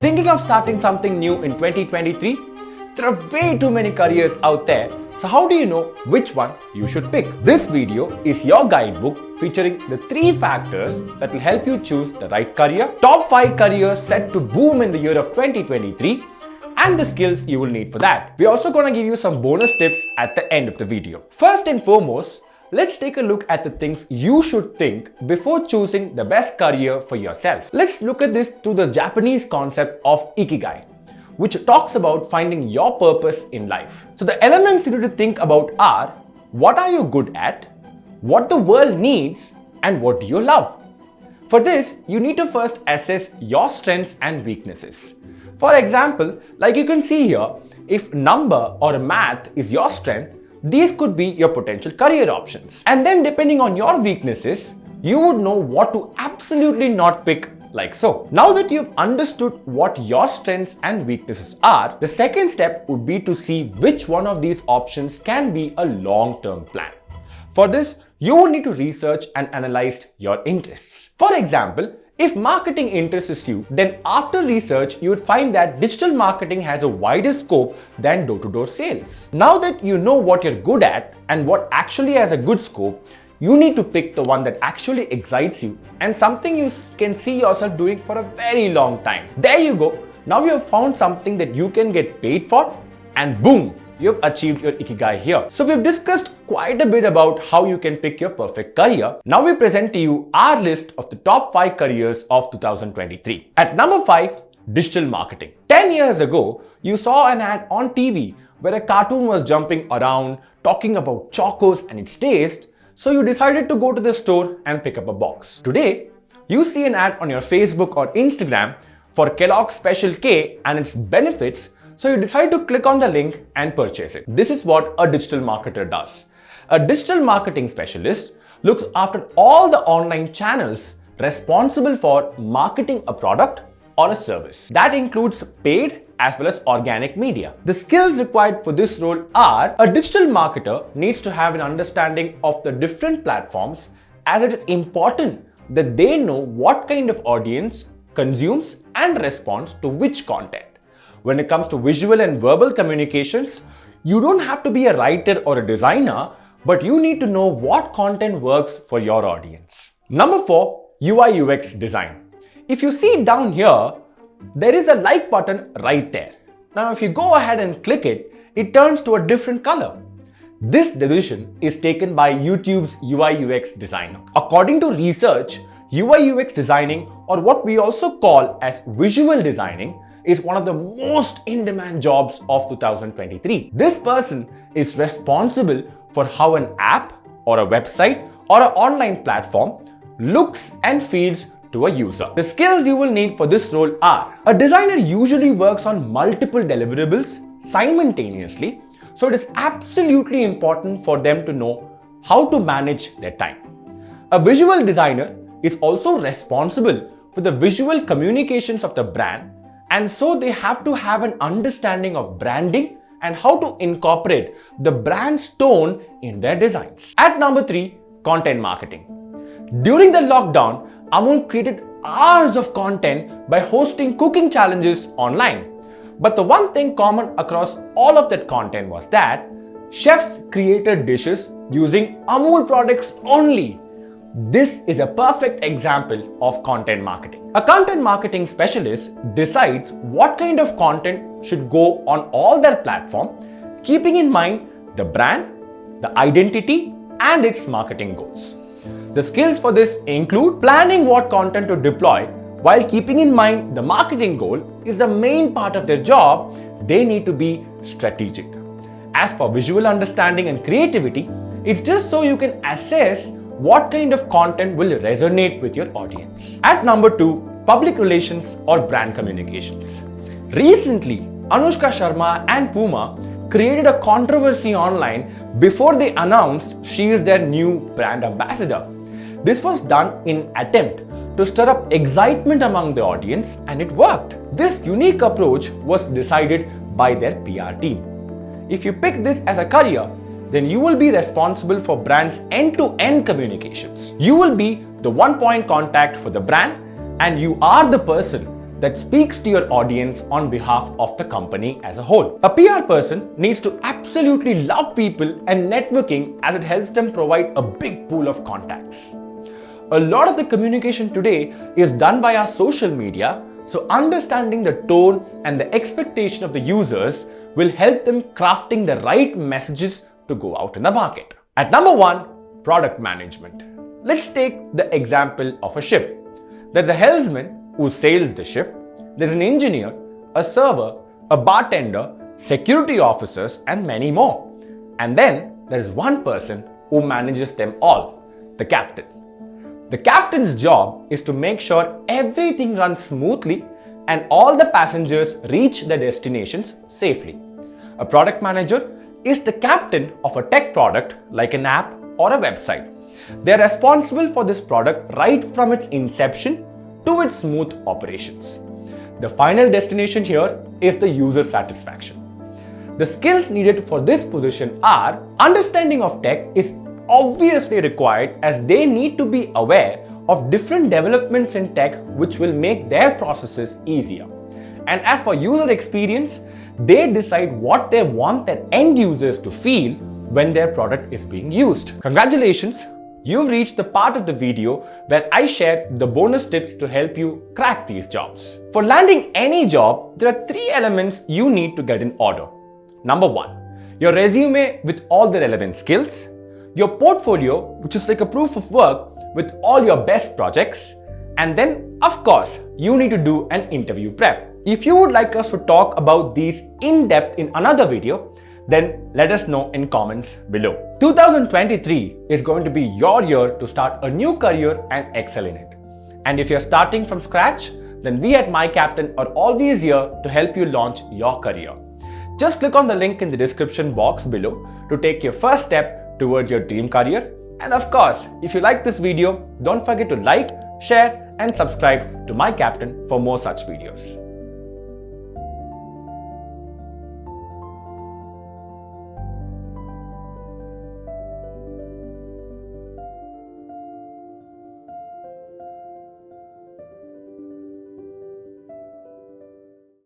Thinking of starting something new in 2023? There are way too many careers out there, so how do you know which one you should pick? This video is your guidebook featuring the 3 factors that will help you choose the right career, top 5 careers set to boom in the year of 2023, and the skills you will need for that. We're also going to give you some bonus tips at the end of the video. First and foremost, let's take a look at the things you should think before choosing the best career for yourself. Let's look at this through the Japanese concept of ikigai, which talks about finding your purpose in life. So the elements you need to think about are: what are you good at, what the world needs, and what do you love? For this, you need to first assess your strengths and weaknesses. For example, like you can see here, if number or math is your strength, these could be your potential career options. And then depending on your weaknesses, you would know what to absolutely not pick, like so. Now that you've understood what your strengths and weaknesses are, the second step would be to see which one of these options can be a long-term plan. For this, you will need to research and analyze your interests. For example, if marketing interests you, then after research, you would find that digital marketing has a wider scope than door-to-door sales. Now that you know what you're good at and what actually has a good scope, you need to pick the one that actually excites you and something you can see yourself doing for a very long time. There you go. Now you have found something that you can get paid for, and boom, you've achieved your ikigai here. So we've discussed quite a bit about how you can pick your perfect career. Now we present to you our list of the top 5 careers of 2023. At number 5, digital marketing. 10 years ago, you saw an ad on TV where a cartoon was jumping around talking about chocos and its taste, so you decided to go to the store and pick up a box. Today, you see an ad on your Facebook or Instagram for Kellogg's Special K and its benefits, so you decide to click on the link and purchase it. This is what a digital marketer does. A digital marketing specialist looks after all the online channels responsible for marketing a product or a service. That includes paid as well as organic media. The skills required for this role are: a digital marketer needs to have an understanding of the different platforms, as it is important that they know what kind of audience consumes and responds to which content. When it comes to visual and verbal communications, you don't have to be a writer or a designer, but you need to know what content works for your audience. Number 4, UI UX design. If you see down here, there is a like button right there. Now, if you go ahead and click it, it turns to a different color. This decision is taken by YouTube's UI UX designer. According to research, UI UX designing, or what we also call as visual designing, is one of the most in-demand jobs of 2023. This person is responsible for how an app or a website or an online platform looks and feels to a user. The skills you will need for this role are: a designer usually works on multiple deliverables simultaneously, so it is absolutely important for them to know how to manage their time. A visual designer is also responsible for the visual communications of the brand, and so they have to have an understanding of branding and how to incorporate the brand's tone in their designs. At number 3, content marketing. During the lockdown, Amul created hours of content by hosting cooking challenges online. But the one thing common across all of that content was that chefs created dishes using Amul products only. This is a perfect example of content marketing. A content marketing specialist decides what kind of content should go on all their platform, keeping in mind the brand, the identity, and its marketing goals. The skills for this include planning what content to deploy while keeping in mind the marketing goal is a main part of their job. They need to be strategic. As for visual understanding and creativity, it's just so you can assess what kind of content will resonate with your audience. At number 2, public relations or brand communications. Recently, Anushka Sharma and Puma created a controversy online before they announced she is their new brand ambassador. This was done in an attempt to stir up excitement among the audience, and it worked. This unique approach was decided by their PR team. If you pick this as a career, then you will be responsible for brand's end-to-end communications. You will be the one-point contact for the brand, and you are the person that speaks to your audience on behalf of the company as a whole. A PR person needs to absolutely love people and networking as it helps them provide a big pool of contacts. A lot of the communication today is done via social media, so understanding the tone and the expectation of the users will help them crafting the right messages to go out in the market. At number 1, product management. Let's take the example of a ship. There's a helmsman who sails the ship, there's an engineer, a server, a bartender, security officers, and many more. And then there's one person who manages them all, the captain. The captain's job is to make sure everything runs smoothly and all the passengers reach their destinations safely. A product manager is the captain of a tech product like an app or a website. They are responsible for this product right from its inception to its smooth operations. The final destination here is the user satisfaction. The skills needed for this position are understanding of tech is obviously required as they need to be aware of different developments in tech which will make their processes easier. And as for user experience, they decide what they want their end users to feel when their product is being used. Congratulations! You've reached the part of the video where I share the bonus tips to help you crack these jobs. For landing any job, there are 3 elements you need to get in order. Number 1, your resume with all the relevant skills, your portfolio, which is like a proof of work with all your best projects, and then, of course, you need to do an interview prep. If you would like us to talk about these in depth in another video, then let us know in comments below. 2023 is going to be your year to start a new career and excel in it. And if you're starting from scratch, then we at MyCaptain are always here to help you launch your career. Just click on the link in the description box below to take your first step towards your dream career. And of course, if you like this video, don't forget to like, share, and subscribe to MyCaptain for more such videos.